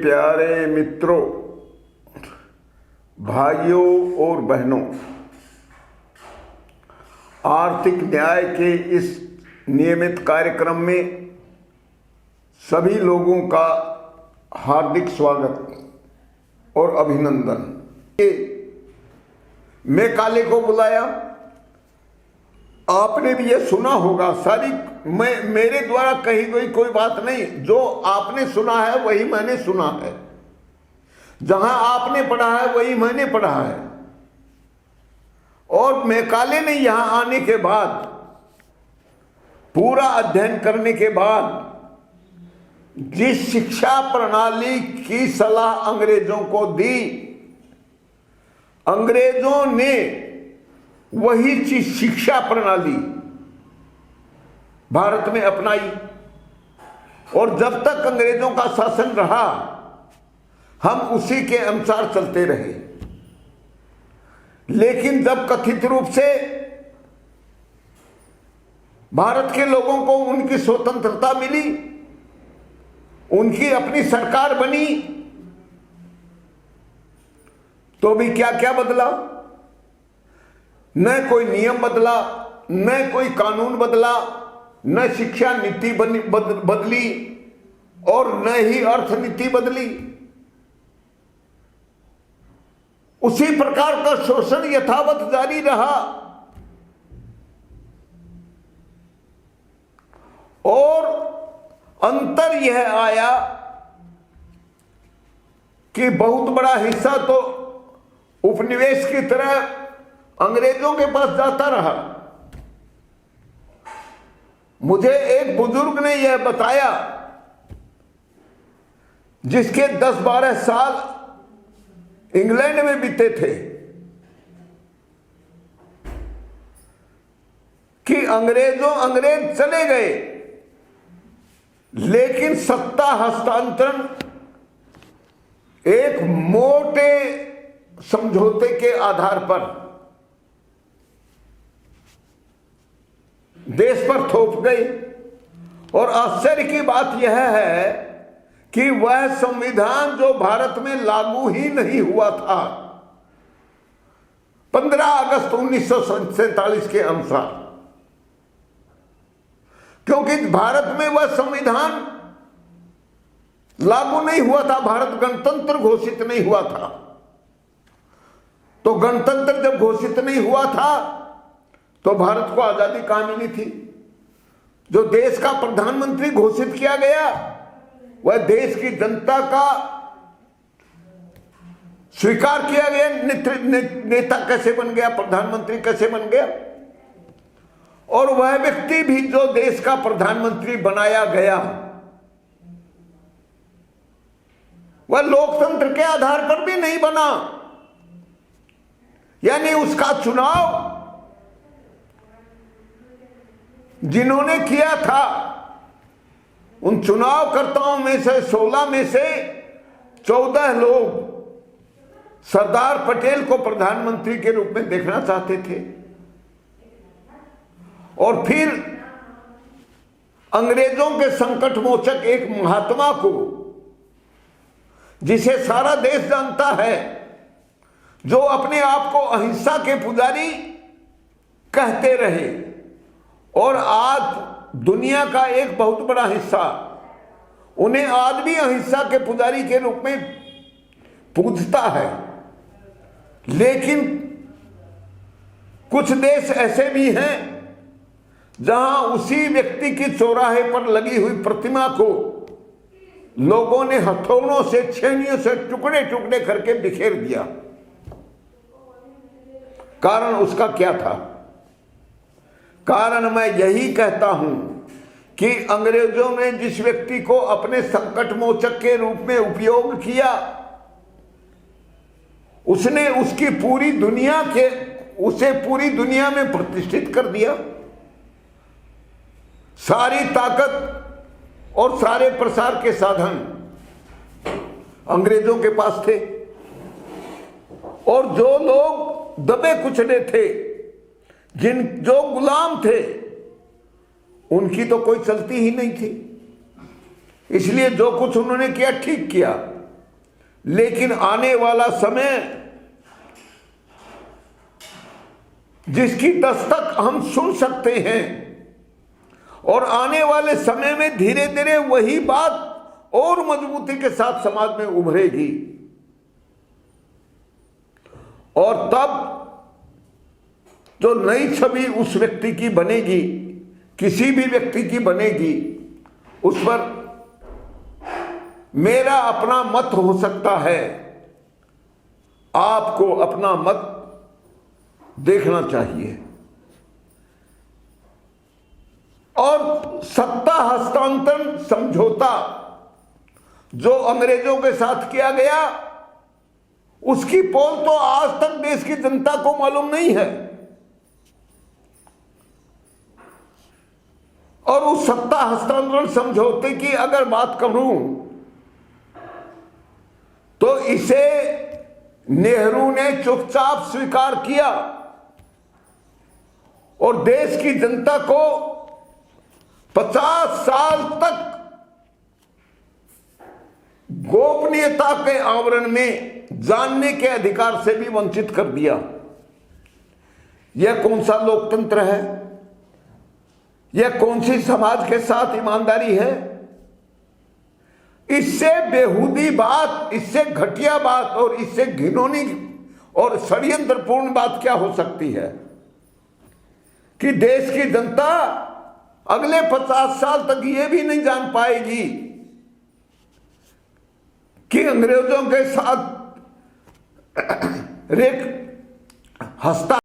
प्यारे मित्रों, भाइयों और बहनों, आर्थिक न्याय के इस नियमित कार्यक्रम में सभी लोगों का हार्दिक स्वागत और अभिनंदन। मैं काले को बुलाया, आपने भी ये सुना होगा। सारी मेरे द्वारा कही गई कोई बात नहीं, जो आपने सुना है वही मैंने सुना है, जहां आपने पढ़ा है वही मैंने पढ़ा है। और मैं काले ने यहां आने के बाद, पूरा अध्ययन करने के बाद, जिस शिक्षा प्रणाली की सलाह अंग्रेजों को दी, अंग्रेजों ने वही चीज शिक्षा प्रणाली भारत में अपनाई। और जब तक अंग्रेजों का शासन रहा, हम उसी के अनुसार चलते रहे। लेकिन जब कथित रूप से भारत के लोगों को उनकी स्वतंत्रता मिली, उनकी अपनी सरकार बनी, तो भी क्या क्या बदला? न कोई नियम बदला, न कोई कानून बदला, न शिक्षा नीति बदली और न ही अर्थनीति बदली। उसी प्रकार का शोषण यथावत जारी रहा। और अंतर यह आया कि बहुत बड़ा हिस्सा तो उपनिवेश की तरह अंग्रेजों के पास जाता रहा। मुझे एक बुजुर्ग ने यह बताया, जिसके 10-12 साल इंग्लैंड में बीते थे, कि अंग्रेज चले गए, लेकिन सत्ता हस्तांतरण एक मोटे समझौते के आधार पर देश पर थोप गई। और आश्चर्य की बात यह है कि वह संविधान जो भारत में लागू ही नहीं हुआ था 15 अगस्त 1947 के अनुसार, क्योंकि भारत में वह संविधान लागू नहीं हुआ था, भारत गणतंत्र घोषित नहीं हुआ था। तो गणतंत्र जब घोषित नहीं हुआ था, तो भारत को आजादी कहां मिली थी? जो देश का प्रधानमंत्री घोषित किया गया, वह देश की जनता का स्वीकार किया गया नेता कैसे बन गया, प्रधानमंत्री कैसे बन गया। और वह व्यक्ति भी जो देश का प्रधानमंत्री बनाया गया, वह लोकतंत्र के आधार पर भी नहीं बना। यानी उसका चुनाव जिन्होंने किया था, उन चुनावकर्ताओं में से 16 में से 14 लोग सरदार पटेल को प्रधानमंत्री के रूप में देखना चाहते थे। और फिर अंग्रेजों के संकट मोचक एक महात्मा को, जिसे सारा देश जानता है, जो अपने आप को अहिंसा के पुजारी कहते रहे, और आज दुनिया का एक बहुत बड़ा हिस्सा उन्हें आज भी अहिंसा के पुजारी के रूप में पूजता है। लेकिन कुछ देश ऐसे भी हैं जहां उसी व्यक्ति की चौराहे पर लगी हुई प्रतिमा को लोगों ने हथौड़ों से, छेनियों से टुकड़े टुकड़े करके बिखेर दिया। कारण उसका क्या था? कारण मैं यही कहता हूं कि अंग्रेजों ने जिस व्यक्ति को अपने संकट मोचक के रूप में उपयोग किया, उसने उसे पूरी दुनिया में प्रतिष्ठित कर दिया। सारी ताकत और सारे प्रसार के साधन अंग्रेजों के पास थे। और जो लोग दबे कुचले थे, जो गुलाम थे, उनकी तो कोई चलती ही नहीं थी। इसलिए जो कुछ उन्होंने किया ठीक किया। लेकिन आने वाला समय जिसकी दस्तक हम सुन सकते हैं, और आने वाले समय में धीरे धीरे वही बात और मजबूती के साथ समाज में उभरेगी, और तब जो नई छवि उस व्यक्ति की बनेगी, किसी भी व्यक्ति की बनेगी, उस पर मेरा अपना मत हो सकता है। आपको अपना मत देखना चाहिए। और सत्ता हस्तांतरण समझौता जो अंग्रेजों के साथ किया गया, उसकी पोल तो आज तक देश की जनता को मालूम नहीं है। और उस सत्ता हस्तांतरण समझौते की अगर बात करूं तो इसे नेहरू ने चुपचाप स्वीकार किया और देश की जनता को 50 साल तक गोपनीयता के आवरण में जानने के अधिकार से भी वंचित कर दिया। यह कौन सा लोकतंत्र है? यह कौन सी समाज के साथ ईमानदारी है? इससे बेहूदी बात, इससे घटिया बात और इससे घिनौनी और षड्यंत्रपूर्ण बात क्या हो सकती है कि देश की जनता अगले 50 साल तक यह भी नहीं जान पाएगी कि अंग्रेजों के साथ हस्ता